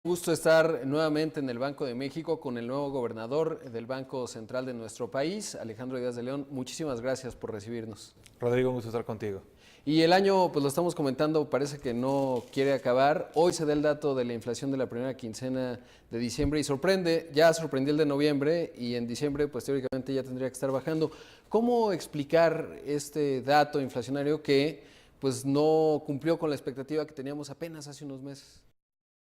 Gusto estar nuevamente en el Banco de México con el nuevo gobernador del Banco Central de nuestro país, Alejandro Díaz de León. Muchísimas gracias por recibirnos. Rodrigo, un gusto estar contigo. Y el año, pues lo estamos comentando, parece que no quiere acabar. Hoy se da el dato de la inflación de la primera quincena de diciembre y sorprende, ya sorprendió el de noviembre y en diciembre, pues teóricamente ya tendría que estar bajando. ¿Cómo explicar este dato inflacionario que pues no cumplió con la expectativa que teníamos apenas hace unos meses?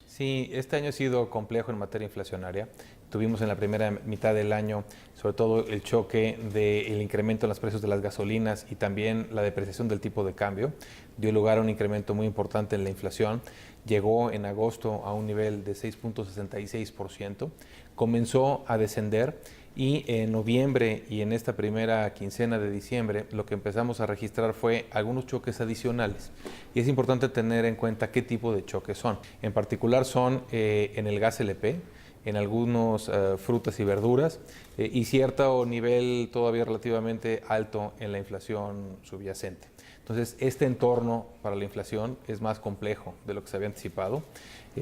Sí, este año ha sido complejo en materia inflacionaria. Tuvimos en la primera mitad del año, sobre todo el choque del incremento en los precios de las gasolinas y también la depreciación del tipo de cambio. Dio lugar a un incremento muy importante en la inflación. Llegó en agosto a un nivel de 6.66%. Comenzó a descender y en noviembre y en esta primera quincena de diciembre lo que empezamos a registrar fue algunos choques adicionales. Y es importante tener en cuenta qué tipo de choques son. En particular son en el gas LP, en algunos frutas y verduras y cierto nivel todavía relativamente alto en la inflación subyacente. Entonces, este entorno para la inflación es más complejo de lo que se había anticipado.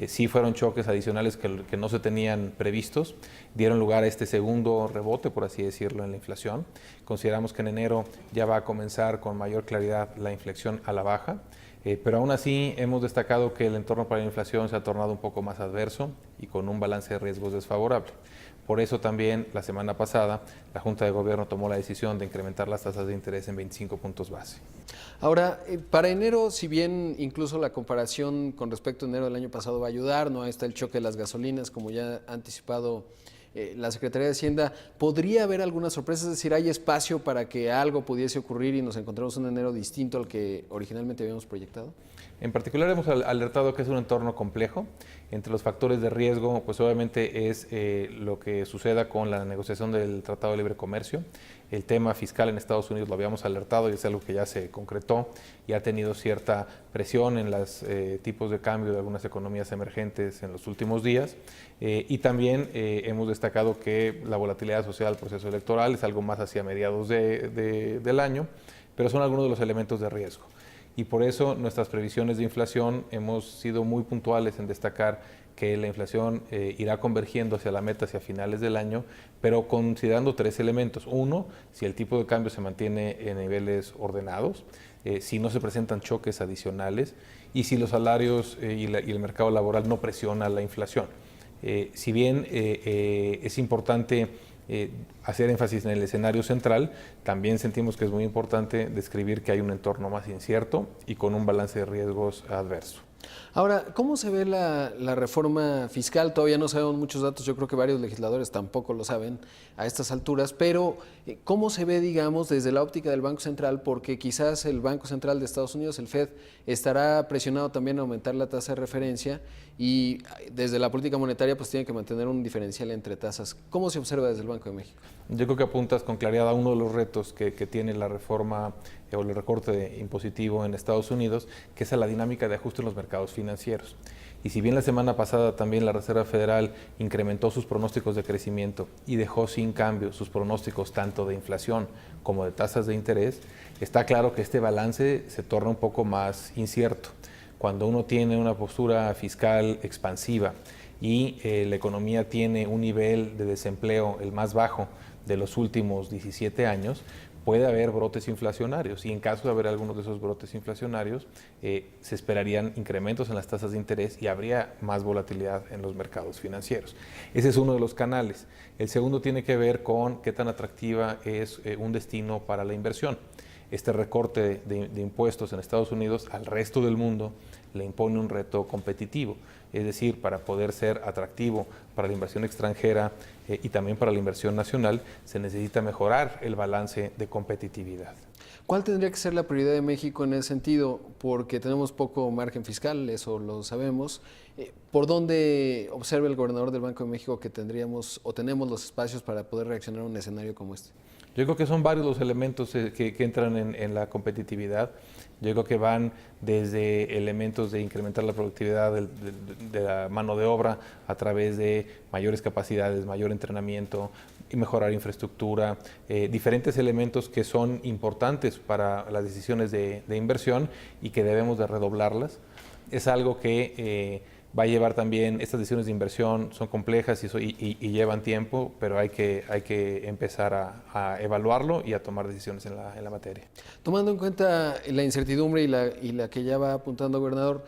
Sí fueron choques adicionales que no se tenían previstos, dieron lugar a este segundo rebote, por así decirlo, en la inflación. Consideramos que en enero ya va a comenzar con mayor claridad la inflexión a la baja. Pero aún así hemos destacado que el entorno para la inflación se ha tornado un poco más adverso y con un balance de riesgos desfavorable. Por eso también la semana pasada la Junta de Gobierno tomó la decisión de incrementar las tasas de interés en 25 puntos base. Ahora, para enero, si bien incluso la comparación con respecto a enero del año pasado va a ayudar, no está el choque de las gasolinas, como ya ha anticipado la Secretaría de Hacienda, ¿podría haber alguna sorpresa? Es decir, ¿hay espacio para que algo pudiese ocurrir y nos encontremos un enero distinto al que originalmente habíamos proyectado? En particular hemos alertado que es un entorno complejo. Entre los factores de riesgo, pues obviamente es lo que suceda con la negociación del Tratado de Libre Comercio. El tema fiscal en Estados Unidos lo habíamos alertado y es algo que ya se concretó y ha tenido cierta presión en los tipos de cambio de algunas economías emergentes en los últimos días. Y también hemos destacado que la volatilidad asociada al proceso electoral es algo más hacia mediados del año, pero son algunos de los elementos de riesgo. Y por eso nuestras previsiones de inflación hemos sido muy puntuales en destacar que la inflación irá convergiendo hacia la meta hacia finales del año, pero considerando tres elementos. Uno, si el tipo de cambio se mantiene en niveles ordenados, si no se presentan choques adicionales y si los salarios y el mercado laboral no presiona la inflación. Si bien es importante hacer énfasis en el escenario central, también sentimos que es muy importante describir que hay un entorno más incierto y con un balance de riesgos adverso. Ahora, ¿cómo se ve la reforma fiscal? Todavía no sabemos muchos datos, yo creo que varios legisladores tampoco lo saben a estas alturas, pero ¿cómo se ve, digamos, desde la óptica del Banco Central? Porque quizás el Banco Central de Estados Unidos, el Fed, estará presionado también a aumentar la tasa de referencia y desde la política monetaria pues tiene que mantener un diferencial entre tasas. ¿Cómo se observa desde el Banco de México? Yo creo que apuntas con claridad a uno de los retos que tiene la reforma o el recorte impositivo en Estados Unidos, que es a la dinámica de ajuste en los mercados financieros. Y si bien la semana pasada también la Reserva Federal incrementó sus pronósticos de crecimiento y dejó sin cambio sus pronósticos tanto de inflación como de tasas de interés, está claro que este balance se torna un poco más incierto. Cuando uno tiene una postura fiscal expansiva y la economía tiene un nivel de desempleo el más bajo de los últimos 17 años, puede haber brotes inflacionarios y en caso de haber algunos de esos brotes inflacionarios se esperarían incrementos en las tasas de interés y habría más volatilidad en los mercados financieros. Ese es uno de los canales. El segundo tiene que ver con qué tan atractiva es un destino para la inversión. Este recorte de impuestos en Estados Unidos al resto del mundo le impone un reto competitivo, es decir, para poder ser atractivo para la inversión extranjera y también para la inversión nacional, se necesita mejorar el balance de competitividad. ¿Cuál tendría que ser la prioridad de México en ese sentido? Porque tenemos poco margen fiscal, eso lo sabemos. ¿Por dónde observa el gobernador del Banco de México que tendríamos o tenemos los espacios para poder reaccionar a un escenario como este? Yo creo que son varios los elementos que entran en la competitividad. Yo creo que van desde elementos de incrementar la productividad de la mano de obra a través de mayores capacidades, mayor entrenamiento y mejorar infraestructura, diferentes elementos que son importantes para las decisiones de inversión y que debemos de redoblarlas. Es algo que Va a llevar también, estas decisiones de inversión son complejas y llevan tiempo, pero hay que empezar a evaluarlo y a tomar decisiones en la materia. Tomando en cuenta la incertidumbre y la que ya va apuntando, gobernador,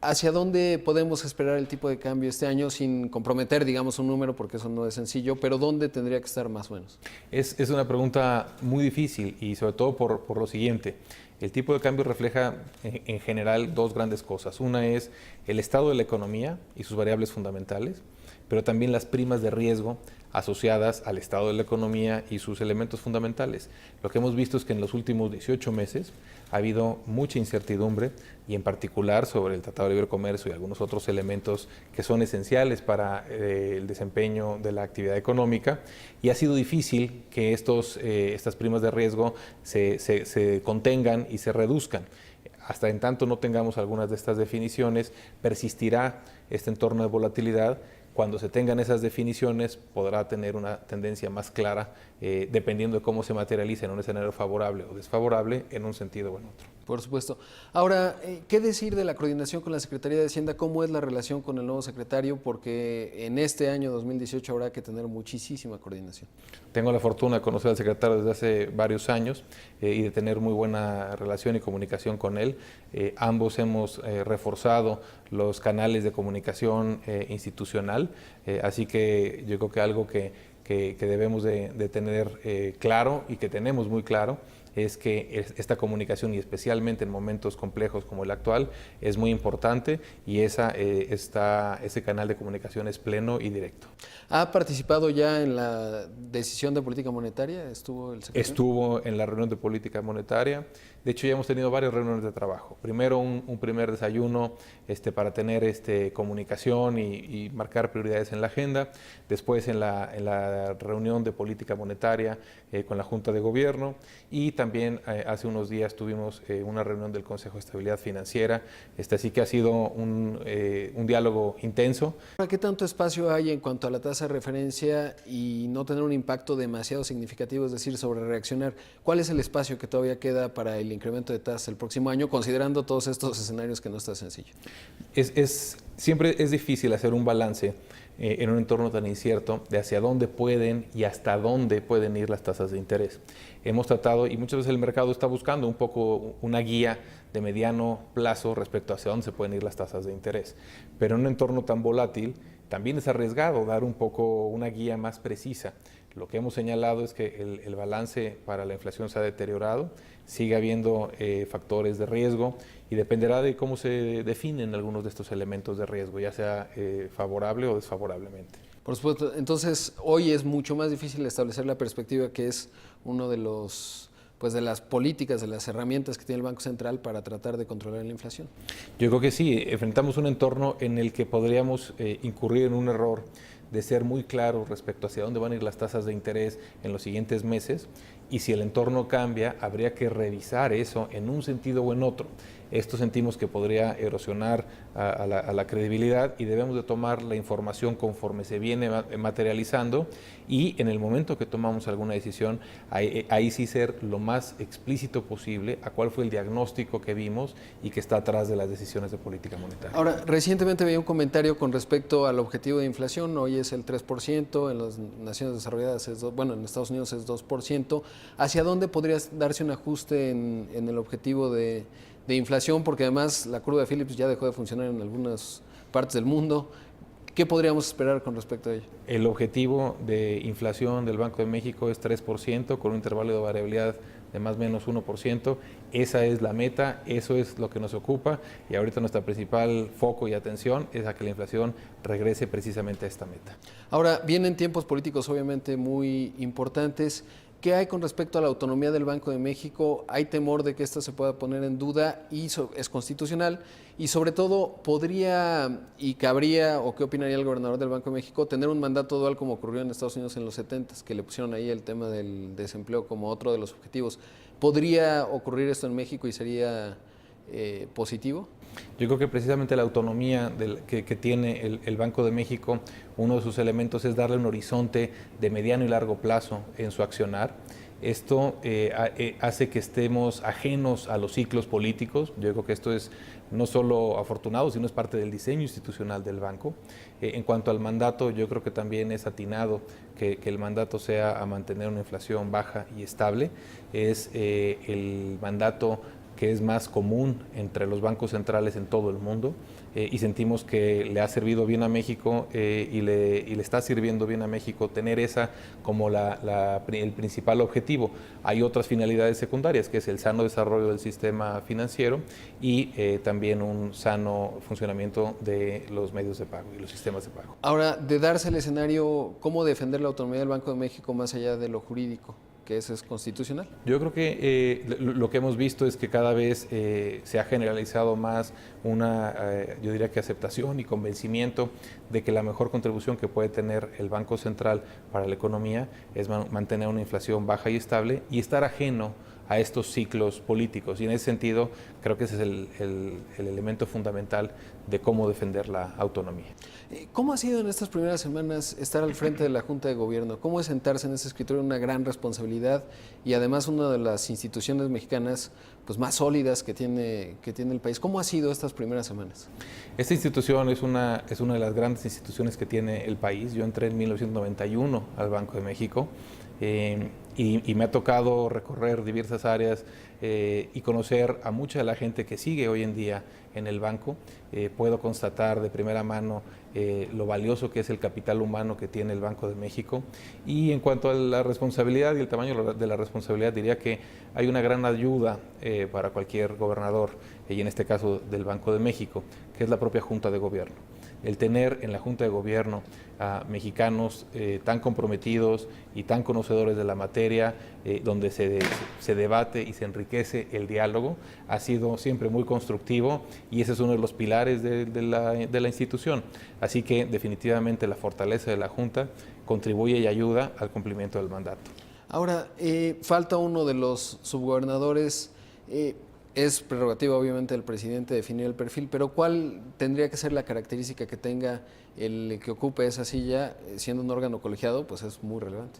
¿hacia dónde podemos esperar el tipo de cambio este año sin comprometer, digamos, un número, porque eso no es sencillo, pero dónde tendría que estar más o menos? Es una pregunta muy difícil y sobre todo por lo siguiente. El tipo de cambio refleja en general dos grandes cosas. Una es el estado de la economía y sus variables fundamentales, pero también las primas de riesgo asociadas al estado de la economía y sus elementos fundamentales. Lo que hemos visto es que en los últimos 18 meses ha habido mucha incertidumbre y en particular sobre el Tratado de Libre Comercio y algunos otros elementos que son esenciales para el desempeño de la actividad económica, y ha sido difícil que estas primas de riesgo se contengan y se reduzcan. Hasta en tanto no tengamos algunas de estas definiciones, persistirá este entorno de volatilidad. Cuando se tengan esas definiciones, podrá tener una tendencia más clara, dependiendo de cómo se materialice en un escenario favorable o desfavorable, en un sentido o en otro. Por supuesto. Ahora, ¿qué decir de la coordinación con la Secretaría de Hacienda? ¿Cómo es la relación con el nuevo secretario? Porque en este año 2018 habrá que tener muchísima coordinación. Tengo la fortuna de conocer al secretario desde hace varios años y de tener muy buena relación y comunicación con él. Ambos hemos reforzado los canales de comunicación institucional, así que yo creo que algo que debemos de tener claro y que tenemos muy claro es que esta comunicación, y especialmente en momentos complejos como el actual, es muy importante, y ese canal de comunicación es pleno y directo. ¿Ha participado ya en la decisión de política monetaria? ¿Estuvo el secretario? Estuvo en la reunión de política monetaria. De hecho, ya hemos tenido varias reuniones de trabajo. Primero un primer desayuno para tener comunicación y marcar prioridades en la agenda. Después en la reunión de política monetaria con la Junta de Gobierno. Y también hace unos días tuvimos una reunión del Consejo de Estabilidad Financiera. Así que ha sido un diálogo intenso. ¿Qué tanto espacio hay en cuanto a la tasa de referencia y no tener un impacto demasiado significativo, es decir, sobre reaccionar? ¿Cuál es el espacio que todavía queda para el incremento de tasas el próximo año, considerando todos estos escenarios que no está sencillo? Siempre es difícil hacer un balance en un entorno tan incierto de hacia dónde pueden y hasta dónde pueden ir las tasas de interés. Hemos tratado, y muchas veces el mercado está buscando un poco una guía de mediano plazo respecto a hacia dónde se pueden ir las tasas de interés. Pero en un entorno tan volátil, también es arriesgado dar un poco una guía más precisa. Lo que hemos señalado es que el balance para la inflación se ha deteriorado, sigue habiendo factores de riesgo y dependerá de cómo se definen algunos de estos elementos de riesgo, ya sea favorable o desfavorablemente. Por supuesto. Entonces, hoy es mucho más difícil establecer la perspectiva, que es uno de de las políticas, de las herramientas que tiene el Banco Central para tratar de controlar la inflación. Yo creo que sí, enfrentamos un entorno en el que podríamos incurrir en un error de ser muy claro respecto hacia dónde van a ir las tasas de interés en los siguientes meses, y si el entorno cambia, habría que revisar eso en un sentido o en otro. Esto sentimos que podría erosionar a la credibilidad, y debemos de tomar la información conforme se viene materializando, y en el momento que tomamos alguna decisión, ahí sí ser lo más explícito posible a cuál fue el diagnóstico que vimos y que está atrás de las decisiones de política monetaria. Ahora, recientemente veía un comentario con respecto al objetivo de inflación. Hoy es el 3%, en las naciones desarrolladas en Estados Unidos es 2%. ¿Hacia dónde podría darse un ajuste en el objetivo de inflación? Porque además la curva de Phillips ya dejó de funcionar en algunas partes del mundo. ¿Qué podríamos esperar con respecto a ello? El objetivo de inflación del Banco de México es 3%, con un intervalo de variabilidad de más o menos 1%. Esa es la meta, eso es lo que nos ocupa, y ahorita nuestra principal foco y atención es a que la inflación regrese precisamente a esta meta. Ahora, vienen tiempos políticos obviamente muy importantes. ¿Qué hay con respecto a la autonomía del Banco de México? ¿Hay temor de que esta se pueda poner en duda y es constitucional? Y sobre todo, ¿podría y cabría, o qué opinaría el gobernador del Banco de México, tener un mandato dual como ocurrió en Estados Unidos en los 70s, que le pusieron ahí el tema del desempleo como otro de los objetivos? ¿Podría ocurrir esto en México y sería positivo? Yo creo que precisamente la autonomía que tiene el Banco de México, uno de sus elementos es darle un horizonte de mediano y largo plazo en su accionar. Esto hace que estemos ajenos a los ciclos políticos. Yo creo que esto es no solo afortunado, sino es parte del diseño institucional del banco. En cuanto al mandato, yo creo que también es atinado que el mandato sea a mantener una inflación baja y estable. Es el mandato que es más común entre los bancos centrales en todo el mundo, y sentimos que le ha servido bien a México y le está sirviendo bien a México tener esa como el principal objetivo. Hay otras finalidades secundarias, que es el sano desarrollo del sistema financiero y también un sano funcionamiento de los medios de pago y los sistemas de pago. Ahora, de darse el escenario, ¿cómo defender la autonomía del Banco de México más allá de lo jurídico, que es constitucional? Yo creo que lo que hemos visto es que cada vez se ha generalizado más yo diría que aceptación y convencimiento de que la mejor contribución que puede tener el Banco Central para la economía es mantener una inflación baja y estable y estar ajeno a estos ciclos políticos. Y en ese sentido, creo que ese es el elemento fundamental de cómo defender la autonomía. ¿Cómo ha sido en estas primeras semanas estar al frente de la Junta de Gobierno? ¿Cómo es sentarse en ese escritorio? Una gran responsabilidad y además una de las instituciones mexicanas pues, más sólidas que tiene el país. ¿Cómo ha sido estas primeras semanas? Esta institución es una de las grandes instituciones que tiene el país. Yo entré en 1991 al Banco de México. Y me ha tocado recorrer diversas áreas y conocer a mucha de la gente que sigue hoy en día en el banco. Puedo constatar de primera mano lo valioso que es el capital humano que tiene el Banco de México. Y en cuanto a la responsabilidad y el tamaño de la responsabilidad, diría que hay una gran ayuda para cualquier gobernador, y en este caso del Banco de México, que es la propia Junta de Gobierno. El tener en la Junta de Gobierno a mexicanos tan comprometidos y tan conocedores de la materia, donde se debate y se enriquece el diálogo, ha sido siempre muy constructivo y ese es uno de los pilares de la institución. Así que definitivamente la fortaleza de la Junta contribuye y ayuda al cumplimiento del mandato. Ahora, falta uno de los subgobernadores. Es prerrogativa obviamente del presidente definir el perfil, pero ¿cuál tendría que ser la característica que tenga el que ocupe esa silla? Siendo un órgano colegiado, pues es muy relevante.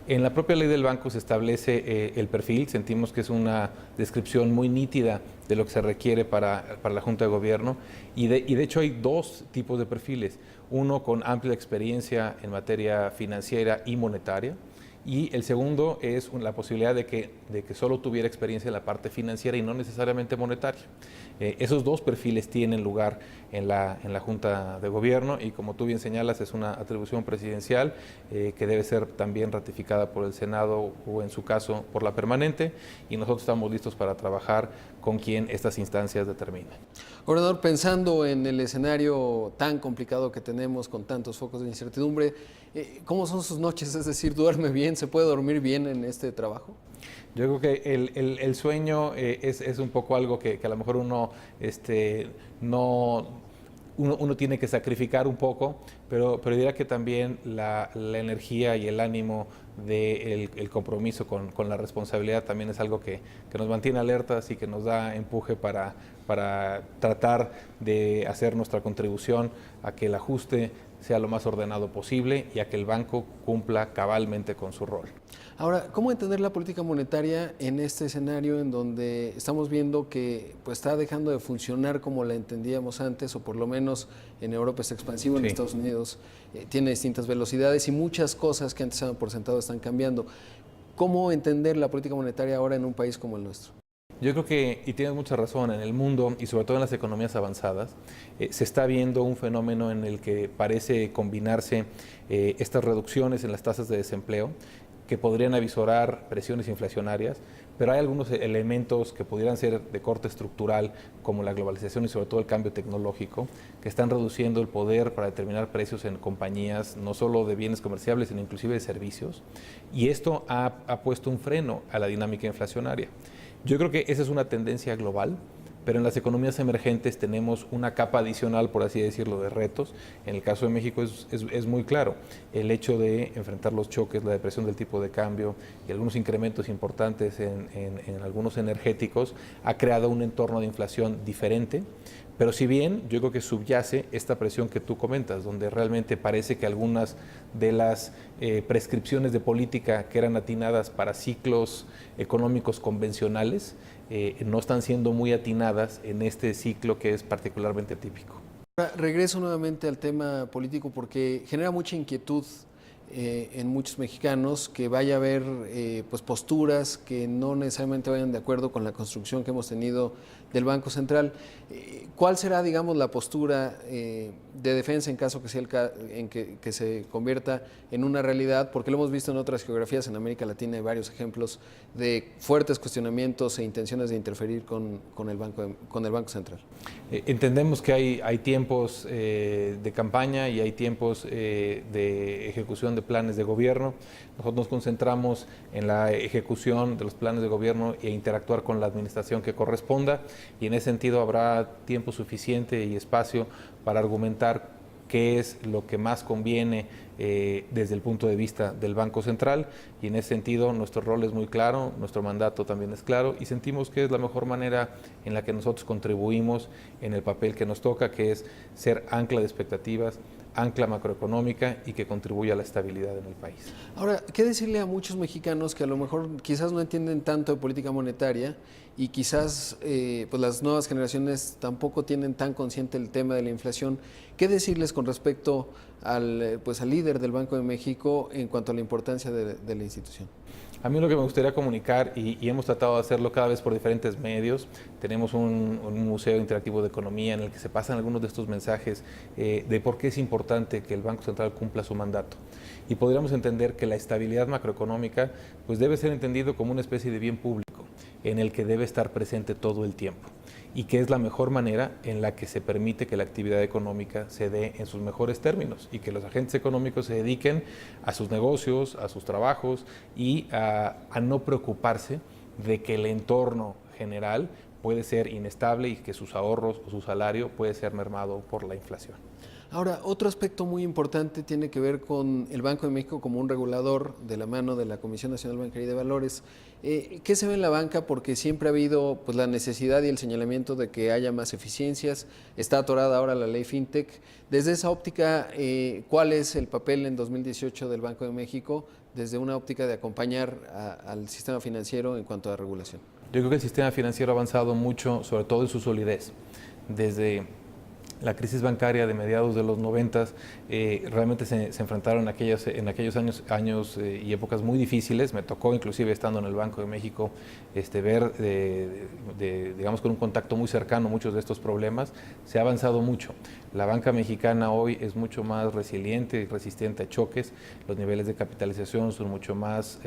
En la propia ley del banco se establece el perfil. Sentimos que es una descripción muy nítida de lo que se requiere para la Junta de Gobierno y de hecho hay dos tipos de perfiles, uno con amplia experiencia en materia financiera y monetaria, y el segundo es la posibilidad de que solo tuviera experiencia en la parte financiera y no necesariamente monetaria. Esos dos perfiles tienen lugar en la Junta de Gobierno y, como tú bien señalas, es una atribución presidencial que debe ser también ratificada por el Senado o, en su caso, por la permanente, y nosotros estamos listos para trabajar con quien estas instancias determinan. Gobernador, pensando en el escenario tan complicado que tenemos con tantos focos de incertidumbre, ¿cómo son sus noches? Es decir, ¿duerme bien? ¿Se puede dormir bien en este trabajo? Yo creo que el sueño es un poco algo que a lo mejor uno tiene que sacrificar un poco, pero diría que también la energía y el ánimo del compromiso con la responsabilidad también es algo que nos mantiene alertas y que nos da empuje para tratar de hacer nuestra contribución a que el ajuste sea lo más ordenado posible y a que el banco cumpla cabalmente con su rol. Ahora, ¿cómo entender la política monetaria en este escenario en donde estamos viendo que pues, está dejando de funcionar como la entendíamos antes, o por lo menos en Europa es expansivo, en Estados Unidos tiene distintas velocidades y muchas cosas que antes se daban por sentado están cambiando? ¿Cómo entender la política monetaria ahora en un país como el nuestro? Yo creo que, y tienes mucha razón, en el mundo y sobre todo en las economías avanzadas, se está viendo un fenómeno en el que parece combinarse estas reducciones en las tasas de desempleo que podrían avisorar presiones inflacionarias, pero hay algunos elementos que pudieran ser de corte estructural, como la globalización y sobre todo el cambio tecnológico, que están reduciendo el poder para determinar precios en compañías, no solo de bienes comerciables, sino inclusive de servicios, y esto ha puesto un freno a la dinámica inflacionaria. Yo creo que esa es una tendencia global, pero en las economías emergentes tenemos una capa adicional, por así decirlo, de retos. En el caso de México es muy claro. El hecho de enfrentar los choques, la depresión del tipo de cambio y algunos incrementos importantes en algunos energéticos ha creado un entorno de inflación diferente, Pero si bien yo creo que subyace esta presión que tú comentas, donde realmente parece que algunas de las prescripciones de política que eran atinadas para ciclos económicos convencionales no están siendo muy atinadas en este ciclo que es particularmente típico. Ahora, regreso nuevamente al tema político porque genera mucha inquietud en muchos mexicanos que vaya a haber pues posturas que no necesariamente vayan de acuerdo con la construcción que hemos tenido del Banco Central. ¿Cuál será, digamos, la postura de defensa en caso que sea que se convierta en una realidad? Porque lo hemos visto en otras geografías, en América Latina hay varios ejemplos de fuertes cuestionamientos e intenciones de interferir con el Banco Central. Entendemos que hay tiempos de campaña y hay tiempos de ejecución de planes de gobierno. Nosotros nos concentramos en la ejecución de los planes de gobierno e interactuar con la administración que corresponda, y en ese sentido habrá tiempo suficiente y espacio para argumentar qué es lo que más conviene desde el punto de vista del Banco Central, y en ese sentido nuestro rol es muy claro, nuestro mandato también es claro, y sentimos que es la mejor manera en la que nosotros contribuimos en el papel que nos toca, que es ser ancla de expectativas, ancla macroeconómica y que contribuya a la estabilidad en el país. Ahora, ¿qué decirle a muchos mexicanos que a lo mejor quizás no entienden tanto de política monetaria y quizás pues las nuevas generaciones tampoco tienen tan consciente el tema de la inflación? ¿Qué decirles con respecto al líder del Banco de México en cuanto a la importancia de la institución? A mí lo que me gustaría comunicar, y hemos tratado de hacerlo cada vez por diferentes medios, tenemos un museo interactivo de economía en el que se pasan algunos de estos mensajes de por qué es importante que el Banco Central cumpla su mandato. Y podríamos entender que la estabilidad macroeconómica pues debe ser entendido como una especie de bien público en el que debe estar presente todo el tiempo, y que es la mejor manera en la que se permite que la actividad económica se dé en sus mejores términos y que los agentes económicos se dediquen a sus negocios, a sus trabajos y a no preocuparse de que el entorno general puede ser inestable y que sus ahorros o su salario puede ser mermado por la inflación. Ahora, otro aspecto muy importante tiene que ver con el Banco de México como un regulador de la mano de la Comisión Nacional Bancaria y de Valores. ¿Qué se ve en la banca? Porque siempre ha habido pues, la necesidad y el señalamiento de que haya más eficiencias. Está atorada ahora la ley FinTech. Desde esa óptica, ¿cuál es el papel en 2018 del Banco de México desde una óptica de acompañar al sistema financiero en cuanto a regulación? Yo creo que el sistema financiero ha avanzado mucho, sobre todo en su solidez. Desde la crisis bancaria de mediados de los 90 realmente se enfrentaron en aquellos años y épocas muy difíciles. Me tocó, inclusive estando en el Banco de México, ver digamos con un contacto muy cercano muchos de estos problemas. Se ha avanzado mucho. La banca mexicana hoy es mucho más resiliente y resistente a choques. Los niveles de capitalización son mucho más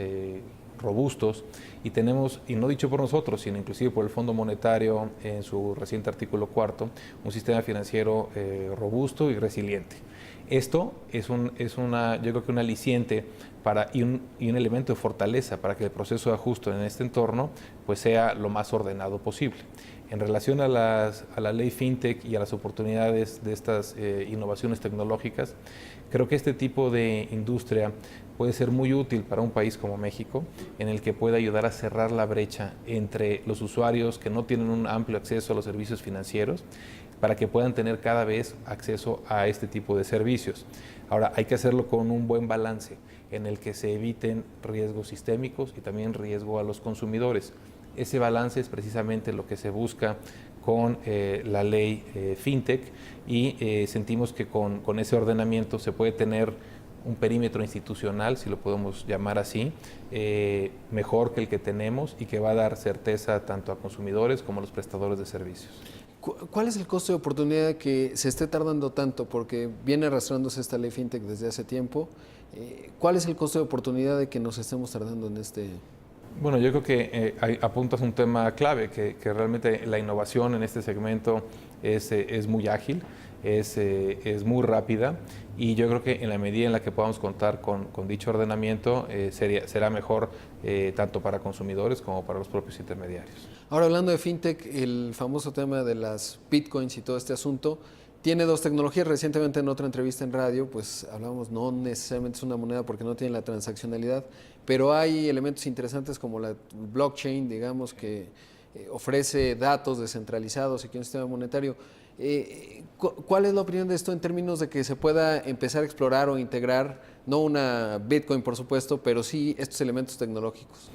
robustos, y tenemos, y no dicho por nosotros, sino inclusive por el Fondo Monetario en su reciente artículo 4, un sistema financiero robusto y resiliente. Esto es yo creo que un aliciente y un elemento de fortaleza para que el proceso de ajuste en este entorno pues sea lo más ordenado posible. En relación a la ley FinTech y a las oportunidades de estas innovaciones tecnológicas, creo que este tipo de industria puede ser muy útil para un país como México, en el que puede ayudar a cerrar la brecha entre los usuarios que no tienen un amplio acceso a los servicios financieros, para que puedan tener cada vez acceso a este tipo de servicios. Ahora, hay que hacerlo con un buen balance en el que se eviten riesgos sistémicos y también riesgo a los consumidores. Ese balance es precisamente lo que se busca con la ley FinTech, y sentimos que con ese ordenamiento se puede tener un perímetro institucional, si lo podemos llamar así, mejor que el que tenemos, y que va a dar certeza tanto a consumidores como a los prestadores de servicios. ¿Cuál es el costo de oportunidad que se esté tardando tanto? Porque viene arrastrándose esta ley FinTech desde hace tiempo. ¿Cuál es el costo de oportunidad de que nos estemos tardando en este? Bueno, yo creo que apuntas un tema clave, que realmente la innovación en este segmento es muy ágil, es muy rápida, y yo creo que en la medida en la que podamos contar con dicho ordenamiento será mejor tanto para consumidores como para los propios intermediarios. Ahora, hablando de FinTech, el famoso tema de las Bitcoins y todo este asunto, tiene dos tecnologías. Recientemente en otra entrevista en radio, pues hablábamos, no necesariamente es una moneda porque no tiene la transaccionalidad, pero hay elementos interesantes como la blockchain, digamos, que ofrece datos descentralizados y que un sistema monetario. ¿Cuál es la opinión de esto en términos de que se pueda empezar a explorar o integrar, no una Bitcoin por supuesto, pero sí estos elementos tecnológicos?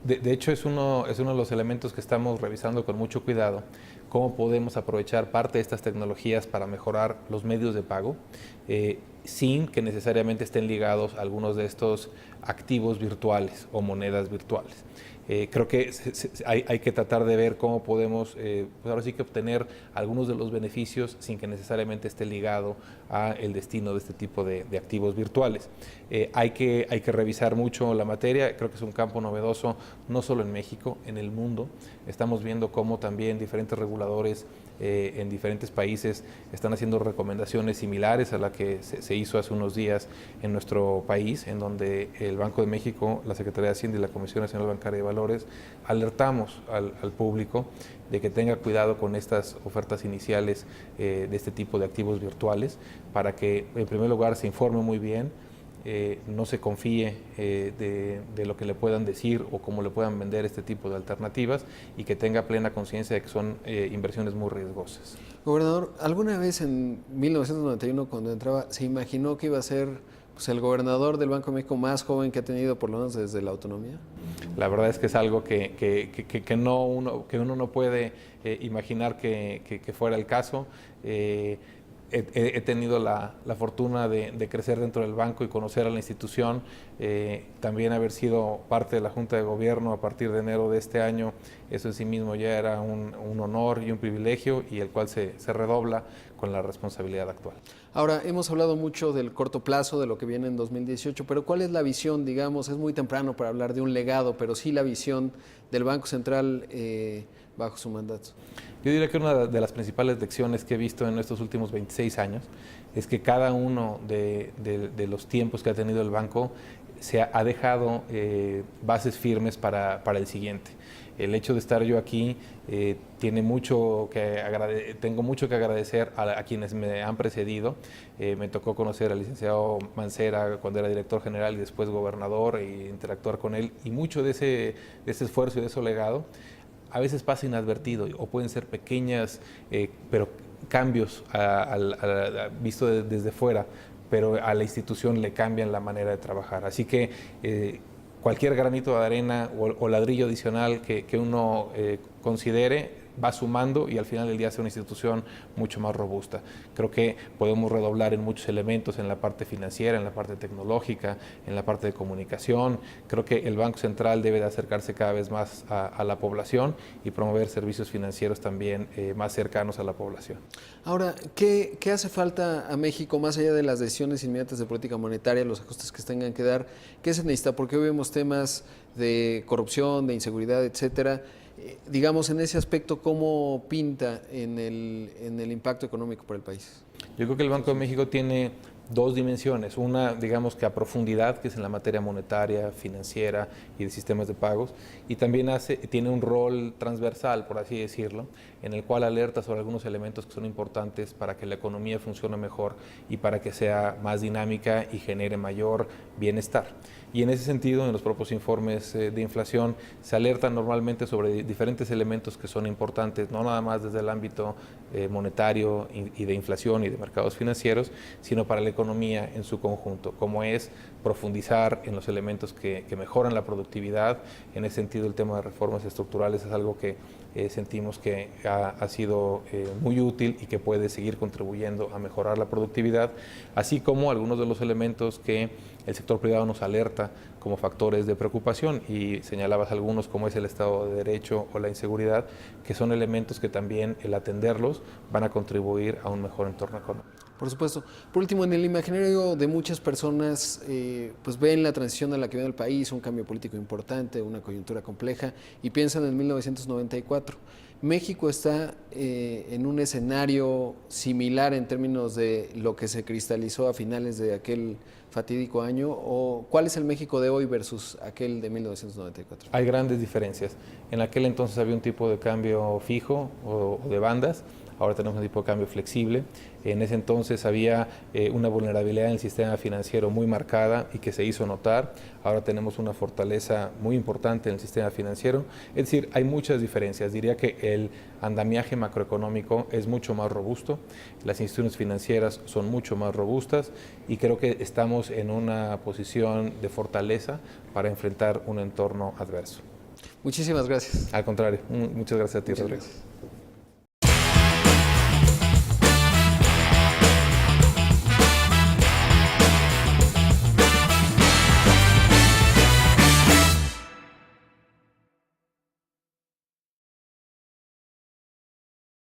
De hecho, es uno de los elementos que estamos revisando con mucho cuidado, cómo podemos aprovechar parte de estas tecnologías para mejorar los medios de pago, sin que necesariamente estén ligados a algunos de estos activos virtuales o monedas virtuales. Creo que hay que tratar de ver cómo podemos, pues ahora sí que obtener algunos de los beneficios sin que necesariamente esté ligado a el destino de este tipo de activos virtuales. Hay que revisar mucho la materia, creo que es un campo novedoso, no solo en México, en el mundo. Estamos viendo cómo también diferentes reguladores en diferentes países están haciendo recomendaciones similares a la que se hizo hace unos días en nuestro país, en donde el Banco de México, la Secretaría de Hacienda y la Comisión Nacional Bancaria de Valores alertamos al público de que tenga cuidado con estas ofertas iniciales de este tipo de activos virtuales, para que en primer lugar se informe muy bien, no se confíe de lo que le puedan decir o cómo le puedan vender este tipo de alternativas, y que tenga plena conciencia de que son inversiones muy riesgosas. Gobernador, ¿alguna vez en 1991 cuando entraba se imaginó que iba a ser pues, el gobernador del Banco de México más joven que ha tenido por lo menos desde la autonomía? La verdad es que es algo que uno no puede imaginar que fuera el caso. He tenido la fortuna de crecer dentro del banco y conocer a la institución, también haber sido parte de la Junta de Gobierno a partir de enero de este año. Eso en sí mismo ya era un honor y un privilegio, y el cual se redobla con la responsabilidad actual. Ahora, hemos hablado mucho del corto plazo, de lo que viene en 2018, pero ¿cuál es la visión? Digamos, es muy temprano para hablar de un legado, pero sí la visión del Banco Central bajo su mandato. Yo diría que una de las principales lecciones que he visto en estos últimos 26 años es que cada uno de los tiempos que ha tenido el banco se ha dejado bases firmes para el siguiente. El hecho de estar yo aquí tengo mucho que agradecer a quienes me han precedido. Me tocó conocer al licenciado Mancera cuando era director general y después gobernador, e interactuar con él, y mucho de ese esfuerzo y de ese legado a veces pasa inadvertido, o pueden ser pequeñas, pero cambios visto desde fuera, pero a la institución le cambian la manera de trabajar. Así que cualquier granito de arena o ladrillo adicional que uno considere va sumando, y al final del día hace una institución mucho más robusta. Creo que podemos redoblar en muchos elementos, en la parte financiera, en la parte tecnológica, en la parte de comunicación. Creo que el Banco Central debe de acercarse cada vez más a la población y promover servicios financieros también más cercanos a la población. Ahora, ¿qué hace falta a México, más allá de las decisiones inmediatas de política monetaria, los ajustes que se tengan que dar? ¿Qué se necesita? Porque hoy vemos temas de corrupción, de inseguridad, etcétera. Digamos, en ese aspecto, ¿cómo pinta en el impacto económico para el país? Yo creo que el Banco de México tiene dos dimensiones. Una, digamos que a profundidad, que es en la materia monetaria, financiera y de sistemas de pagos, y también tiene un rol transversal, por así decirlo, en el cual alerta sobre algunos elementos que son importantes para que la economía funcione mejor y para que sea más dinámica y genere mayor bienestar. Y en ese sentido, en los propios informes de inflación, se alerta normalmente sobre diferentes elementos que son importantes, no nada más desde el ámbito monetario y de inflación y de mercados financieros, sino para la economía en su conjunto, como es profundizar en los elementos que mejoran la productividad. En ese sentido, el tema de reformas estructurales es algo que sentimos que ha sido muy útil y que puede seguir contribuyendo a mejorar la productividad, así como algunos de los elementos que el sector privado nos alerta como factores de preocupación, y señalabas algunos como es el Estado de Derecho o la inseguridad, que son elementos que también, el atenderlos, van a contribuir a un mejor entorno económico. Por supuesto. Por último, en el imaginario de muchas personas, pues ven la transición a la que viene el país, un cambio político importante, una coyuntura compleja, y piensan en 1994. México está en un escenario similar en términos de lo que se cristalizó a finales de aquel fatídico año, o ¿cuál es el México de hoy versus aquel de 1994? Hay grandes diferencias. En aquel entonces había un tipo de cambio fijo o de bandas. ahora tenemos un tipo de cambio flexible. En ese entonces había una vulnerabilidad en el sistema financiero muy marcada y que se hizo notar. Ahora tenemos una fortaleza muy importante en el sistema financiero. Es decir, hay muchas diferencias. Diría que el andamiaje macroeconómico es mucho más robusto, las instituciones financieras son mucho más robustas y creo que estamos en una posición de fortaleza para enfrentar un entorno adverso. Muchísimas gracias. Al contrario, muchas gracias a ti, Muchas Rodrigo. gracias.